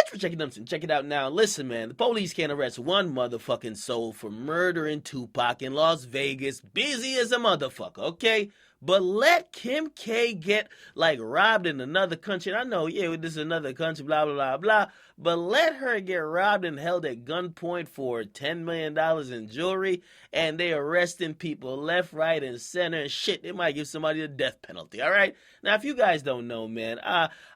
for checking them. Check it out now. Listen, man, the police can't arrest one motherfucking soul for murdering Tupac in Las Vegas. Busy as a motherfucker, okay? But let Kim K get, like, robbed in another country. And I know, yeah, this is another country, blah, blah, blah, blah. But let her get robbed and held at gunpoint for $10 million in jewelry. And they arresting people left, right, and center. And shit, they might give somebody the death penalty, all right? Now, if you guys don't know, man,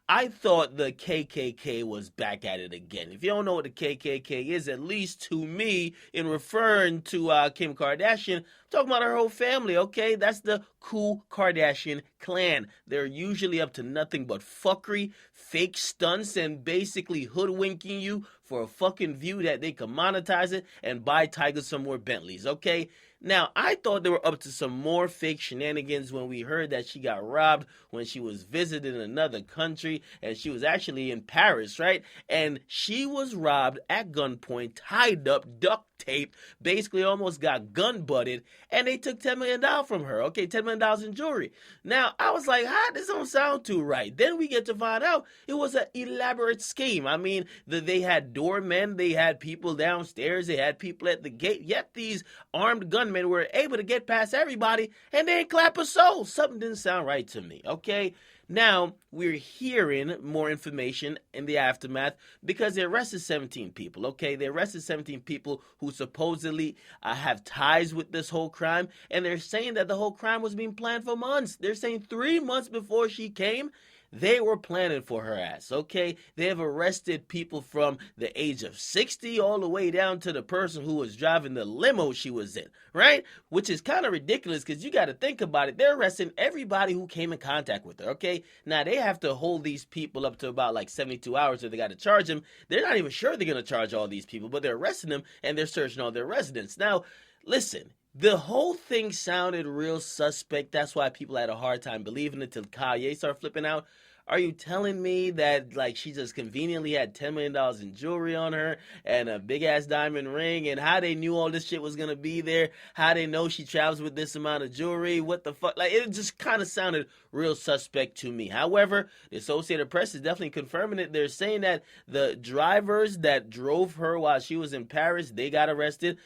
I thought the KKK was back at it again. If you don't know what the KKK is, at least to me, in referring to Kim Kardashian, I'm talking about her whole family, okay? That's the cool Kardashian clan. They're usually up to nothing but fuckery, fake stunts, and basically hoodwinking you for a fucking view that they can monetize it and buy Tigers some more Bentleys, okay? Now, I thought they were up to some more fake shenanigans when we heard that she got robbed when she was visiting another country, and she was actually in Paris, right? And she was robbed at gunpoint, tied up, duct taped, basically almost got gun butted, and they took $10 million from her, okay? $10 million in jewelry. Now, I was like, this don't sound too right. Then we get to find out it was an elaborate scheme. I mean, they had doormen, they had people downstairs, they had people at the gate, yet these armed gunmen were able to get past everybody and they didn't clap a soul. Something didn't sound right to me, okay? Now, we're hearing more information in the aftermath because they arrested 17 people, okay? They arrested 17 people who supposedly have ties with this whole crime, and they're saying that the whole crime was being planned for months. They're saying 3 months before she came, they were planning for her ass, okay? They have arrested people from the age of 60 all the way down to the person who was driving the limo she was in, right? Which is kind of ridiculous because you got to think about it. They're arresting everybody who came in contact with her, okay? Now, they have to hold these people up to about like 72 hours or they got to charge them. They're not even sure they're going to charge all these people, but they're arresting them and they're searching all their residence. Now, listen. The whole thing sounded real suspect. That's why people had a hard time believing it until Kanye started flipping out. Are you telling me that, like, she just conveniently had $10 million in jewelry on her and a big-ass diamond ring, and how they knew all this shit was going to be there, how they know she travels with this amount of jewelry, what the fuck? Like, it just kind of sounded real suspect to me. However, the Associated Press is definitely confirming it. They're saying that the drivers that drove her while she was in Paris, they got arrested.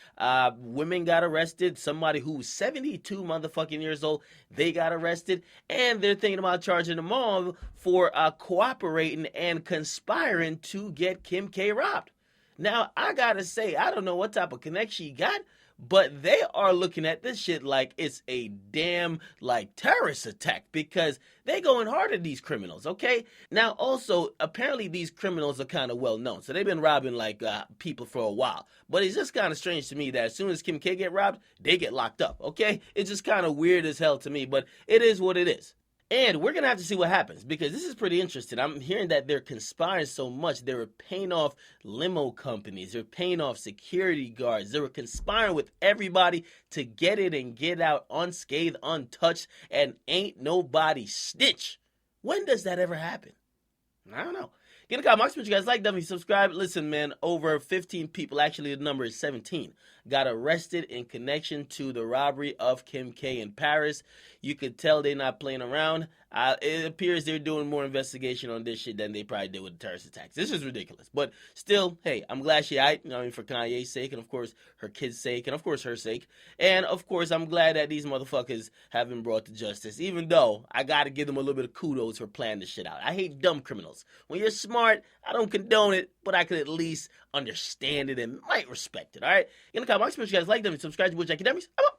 Women got arrested. Somebody who was 72 motherfucking years old, they got arrested. And they're thinking about charging them all for cooperating and conspiring to get Kim K robbed. Now, I gotta say, I don't know what type of connection she got, but they are looking at this shit like it's a damn, like, terrorist attack because they going hard at these criminals, okay? Now, also, apparently these criminals are kind of well known, so they've been robbing, like, people for a while. But it's just kind of strange to me that as soon as Kim K get robbed, they get locked up, okay? It's just kind of weird as hell to me, but it is what it is. And we're going to have to see what happens because this is pretty interesting. I'm hearing that they're conspiring so much. They were paying off limo companies. They're paying off security guards. They were conspiring with everybody to get it and get out unscathed, untouched, and ain't nobody snitch. When does that ever happen? I don't know. Get a comment, what you guys like, definitely subscribe. Listen, man, over 15 people, actually the number is 17, got arrested in connection to the robbery of Kim K in Paris. You could tell they're not playing around. It appears they're doing more investigation on this shit than they probably did with the terrorist attacks. This is ridiculous. But still, hey, I'm glad she aight, for Kanye's sake, and of course her kids' sake, and of course her sake. And of course, I'm glad that these motherfuckers have been brought to justice, even though I gotta give them a little bit of kudos for planning this shit out. I hate dumb criminals. When you're smart, I don't condone it, but I could at least understand it and might respect it, all right? In the comments, make sure you guys like them and subscribe to Akademiks. I'm out.